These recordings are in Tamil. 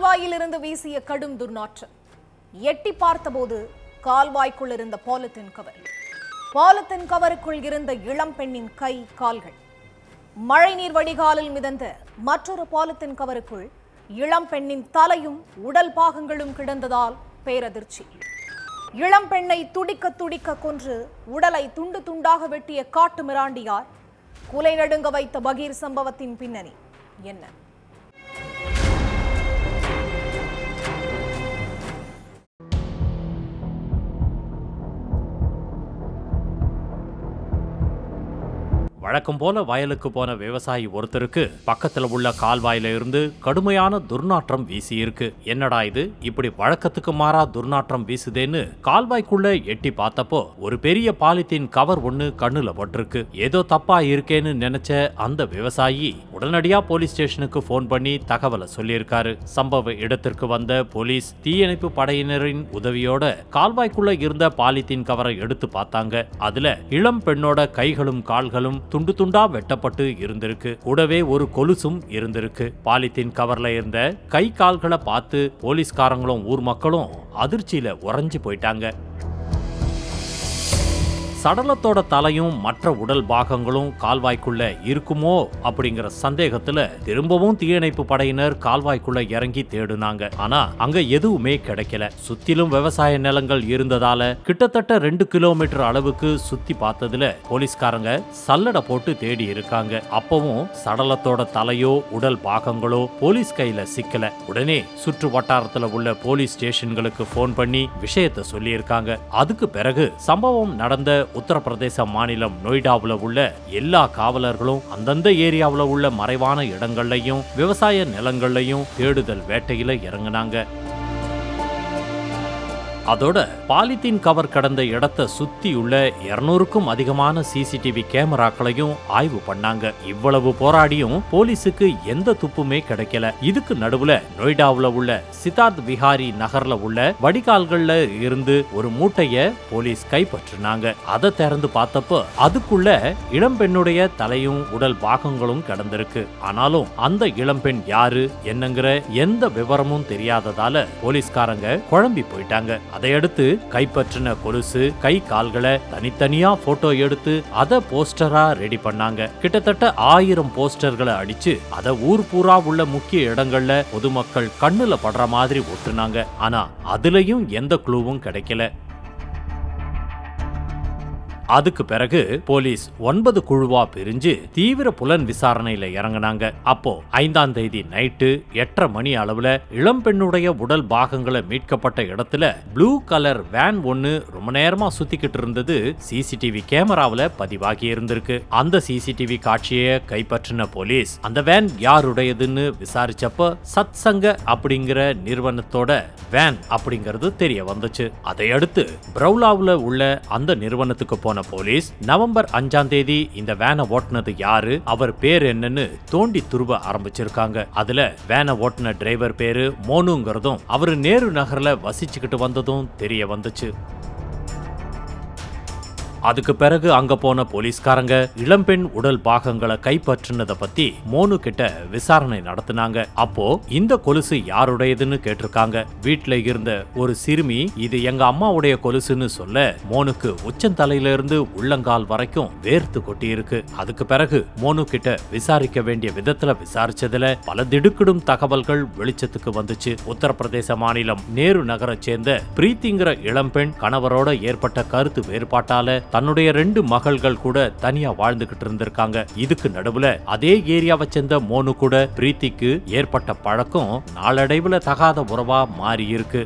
கால்வாயிலிருந்து வீசிய கடும் துர்நாற்றம். எட்டி பார்த்தபோது கால்வாய்க்குள் இருந்த பாலித்தீன் கவர். பாலித்தீன் கவருக்குள் இருந்த இளம் பெண்ணின் கை, கால்கள். மழைநீர் வடிகாலில் மிதந்த மற்றொரு பாலித்தீன் கவருக்குள் இளம் பெண்ணின் தலையும் உடல் பாகங்களும் கிடந்ததால் பேரதிர்ச்சி. இளம் பெண்ணை துடிக்க துடிக்க கொன்று உடலை துண்டு துண்டாக வெட்டிய காட்டு மிராண்டியார். குலை நடுங்க வைத்த பகீர் சம்பவத்தின் பின்னணி என்ன? வழக்கம் போல வயலுக்கு போன விவசாயி ஒருத்தருக்கு பக்கத்துல உள்ள கால்வாயில இருந்து கடுமையான துர்நாற்றம் வீசி இருக்கு. என்னடா இது, இப்படி வழக்கத்துக்கு மாறா துர்நாற்றம் வீசுதேன்னு கால்வாய்க்குள்ள எட்டி பார்த்தப்போ ஒரு பெரிய பாலித்தீன் கவர் ஒண்ணு கண்ணுல பட்டிருக்கு. ஏதோ தப்பா இருக்கேன்னு நினைச்ச அந்த விவசாயி உடனடியா போலீஸ் ஸ்டேஷனுக்கு போன் பண்ணி தகவலை சொல்லியிருக்காரு. சம்பவ இடத்திற்கு வந்த போலீஸ் தீயணைப்பு படையினரின் உதவியோட கால்வாய்க்குள்ள இருந்த பாலித்தீன் கவரை எடுத்து பார்த்தாங்க. அதுல இளம் பெண்ணோட கைகளும் கால்களும் துண்டு துண்டா வெட்டப்பட்டு இருந்திருக்கு. கூடவே ஒரு கொலுசும் இருந்திருக்கு. பாலித்தீன் கவர்ல இருந்த கை கால்களை பார்த்து போலீஸ்காரங்களும் ஊர் மக்களும் அதிர்ச்சியில உறைஞ்சு போயிட்டாங்க. சடலத்தோட தலையும் மற்ற உடல் பாகங்களும் கால்வாய்க்குள்ள இருக்குமோ அப்படிங்கிற சந்தேகத்துல திரும்பவும் தீயணைப்பு படையினர் கால்வாய்க்குள்ள இறங்கி தேடுனாங்க. ஆனா அங்க எதுவுமே கிடைக்கல. சுத்திலும் விவசாய நிலங்கள் இருந்ததால கிட்டத்தட்ட 2 கிலோமீட்டர் அளவுக்கு சுத்தி பார்த்ததுல போலீஸ்காரங்க சல்லடை போட்டு தேடி இருக்காங்க. அப்பவும் சடலத்தோட தலையோ உடல் பாகங்களோ போலீஸ் கையில சிக்கல. உடனே சுற்று வட்டாரத்துல உள்ள போலீஸ் ஸ்டேஷன்களுக்கு போன் பண்ணி விஷயத்தை சொல்லி இருக்காங்க. அதுக்கு பிறகு சம்பவம் நடந்த உத்தரப்பிரதேச மாநிலம் நொய்டாவில் உள்ள எல்லா காவலர்களும் அந்தந்த ஏரியாவில் உள்ள மறைவான இடங்கள்லையும் விவசாய நிலங்கள்லையும் தேடுதல் வேட்டையில இறங்குனாங்க. அதோட பாலித்தீன் கவர் கடந்த இடத்தை சுத்தியுள்ள 200க்கும் அதிகமான சிசிடிவி கேமராக்களையும் ஆய்வு பண்ணாங்க. இவ்வளவு போராடியும் போலீஸுக்கு எந்த துப்புமே கிடைக்கல. இதுக்கு நடுவுல நொய்டாவுல உள்ள சித்தார்த் விஹாரி நகர்ல உள்ள வடிகால்கள்ல இருந்து ஒரு மூட்டைய போலீஸ் கைப்பற்றினாங்க. அதை திறந்து பார்த்தப்போ அதுக்குள்ள இளம்பெண்ணுடைய தலையும் உடல் பாகங்களும் கிடந்திருக்கு. ஆனாலும் அந்த இளம்பெண் யாரு என்னங்கிற எந்த விவரமும் தெரியாததால போலீஸ்காரங்க குழம்பி போயிட்டாங்க. அதையடுத்து கைப்பற்றின கொலுசு, கை கால்களை தனித்தனியா போட்டோ எடுத்து அதை போஸ்டரா ரெடி பண்ணாங்க. கிட்டத்தட்ட 1000 போஸ்டர்களை அடிச்சு அதை ஊர் பூரா உள்ள முக்கிய இடங்கள்ல பொதுமக்கள் கண்ணுல படுற மாதிரி ஒட்டுனாங்க. ஆனா அதுலயும் எந்த க்ளூவும் கிடைக்கல. அதுக்கு பிறகு போலீஸ் 9 குழுவா பிரிஞ்சு தீவிர புலன் விசாரணையில இறங்கினாங்க. அப்போ 5ஆம் தேதி நைட்டு 8:30 மணி அளவுல இளம்பெண்ணுடைய உடல் பாகங்களை மீட்கப்பட்ட இடத்துல ப்ளூ கலர் வேன் ஒன்னு ரொம்ப நேரமா சுத்திக்கிட்டு இருந்தது சிசிடிவி கேமராவில பதிவாகி இருந்திருக்கு. அந்த சிசிடிவி காட்சியை கைப்பற்றின போலீஸ் அந்த வேன் யாருடையதுன்னு விசாரிச்சப்ப சத்சங்க அப்படிங்கிற நிறுவனத்தோட வேன் அப்படிங்கிறது தெரிய வந்துச்சு. அதையடுத்து பிரவுலாவுல உள்ள அந்த நிறுவனத்துக்கு போன போலீஸ் நவம்பர் 5ஆம் தேதி இந்த வேனை ஓட்டுனது யாரு, அவர் பேர் என்னன்னு தோண்டி துருவ ஆரம்பிச்சிருக்காங்க. அதுல வேனை ஓட்டுன டிரைவர் பேரு மோனுங்கிறதும் அவரு நேரு நகர்ல வசிச்சுக்கிட்டு வந்ததும் தெரிய வந்துச்சு. அதுக்கு பிறகு அங்க போன போலீஸ்காரங்க இளம்பெண் உடல் பாகங்களை கைப்பற்றினதை பத்தி மோனு கிட்ட விசாரணை நடத்தினாங்க. அப்போ இந்த கொலுசு யாருடையதுன்னு கேட்டிருக்காங்க. வீட்டுல இருந்த ஒரு சிறுமி இது எங்க அம்மாவுடைய கொலுசுன்னு சொல்ல மோனுக்கு உச்சந்தலையில இருந்து உள்ளங்கால் வரைக்கும் வேர்த்து கொட்டி இருக்கு. அதுக்கு பிறகு மோனு கிட்ட விசாரிக்க வேண்டிய விதத்துல விசாரிச்சதுல பல திடுக்கிடும் தகவல்கள் வெளிச்சத்துக்கு வந்துச்சு. உத்தரப்பிரதேச மாநிலம் நேரு நகரை சேர்ந்த பிரீத்திங்கிற இளம்பெண் கணவரோட ஏற்பட்ட கருத்து வேறுபாட்டால தன்னுடைய 2 மகள்கள் கூட தனியா வாழ்ந்துகிட்டு இருந்திருக்காங்க. இதுக்கு நடுவுல அதே ஏரியாவை சேர்ந்த மோனு கூட பிரீத்திக்கு ஏற்பட்ட பழக்கம் நாளடைவுல தகாத உறவா மாறி இருக்கு.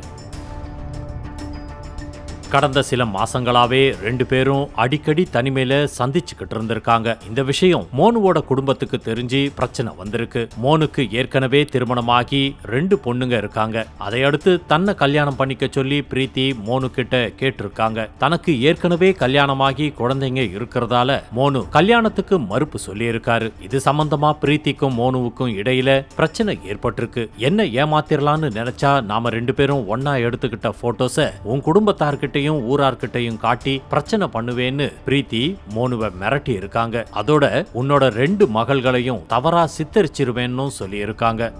கடந்த சில மாசங்களாவே 2 பேரும் அடிக்கடி தனிமையில சந்திச்சுக்கிட்டு இருந்திருக்காங்க. இந்த விஷயம் மோனுவோட குடும்பத்துக்கு தெரிஞ்சு பிரச்சனை வந்திருக்கு. மோனுக்கு ஏற்கனவே திருமணமாகி 2 பொண்ணுங்க இருக்காங்க. அதையடுத்து தன்னை கல்யாணம் பண்ணிக்க சொல்லி பிரீத்தி மோனு கிட்ட கேட்டிருக்காங்க. தனக்கு ஏற்கனவே கல்யாணமாகி குழந்தைங்க இருக்கிறதால மோனு கல்யாணத்துக்கு மறுப்பு சொல்லி இருக்காரு. இது சம்பந்தமா பிரீத்திக்கும் மோனுவுக்கும் இடையில பிரச்சனை ஏற்பட்டிருக்கு. என்ன ஏமாத்திரலான்னு நினைச்சா நாம 2 பேரும் ஒன்னா எடுத்துக்கிட்ட போட்டோஸ உன் குடும்பத்தார்கிட்ட ஊரார்கிட்டையும் காட்டி பிரச்சனை பண்ணுவேன்னு பிரீத்தி மோனுவை மிரட்டி இருக்காங்க. அதோட உன்னோட 2 மகள்களையும் தவறா சித்தரிச்சிருவேன்னு சொல்லி இருக்காங்க.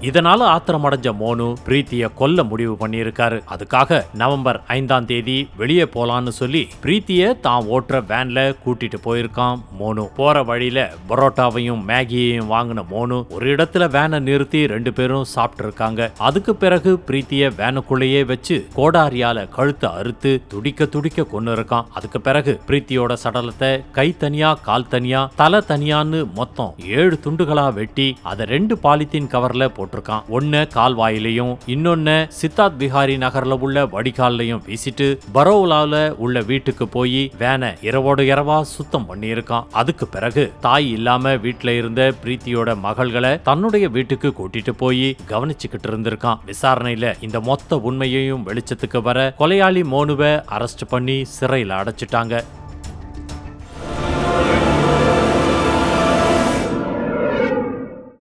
இதனால ஆத்திரமடைஞ்ச மோனு பிரீத்திய கொல்ல முடிவு பண்ணியிருக்காரு. அதுக்காக நவம்பர் 5ஆம் தேதி வெளியே போலான்னு சொல்லி பிரீத்திய தான் ஓட்டுற வேன்ல கூட்டிட்டு போயிருக்கான் மோனு. போற வழியில பரோட்டாவையும் மேகியையும் வாங்கின மோனு ஒரு இடத்துல வேனை நிறுத்தி 2 பேரும் சாப்பிட்டு இருக்காங்க. அதுக்கு பிறகு பிரீத்திய வேனுக்குள்ளேயே வச்சு கோடாரியால கழுத்தை அறுத்து துடிக்க துடிக்க கொன்னு இருக்கான். அதுக்கு பிறகு பிரீத்தியோட சடலத்தை கை தனியா கால் தனியா தலை தனியான்னு மொத்தம் 7 துண்டுகளா வெட்டி அதை 2 பாலித்தீன் கவர்ல போட்டிருக்கான். ஒன்னு கால்வாயிலையும் இன்னொன்னு சித்தார்த் பிஹாரி நகர்ல உள்ள வடிகால்லையும் வீசிட்டு பரோலால உள்ள வீட்டுக்கு போய் வேனை இரவோடு இரவா சுத்தம் பண்ணி இருக்கான். அதுக்கு பிறகு தாய் இல்லாம வீட்டுல இருந்த பிரீத்தியோட மகள்களை தன்னுடைய வீட்டுக்கு கூட்டிட்டு போய் கவனிச்சுக்கிட்டு இருந்திருக்கான். விசாரணையில இந்த மொத்த உண்மையையும் வெளிச்சத்துக்கு வர கொலையாளி மோனுவை அரெஸ்ட் பண்ணி சிறையில அடைச்சிட்டாங்க.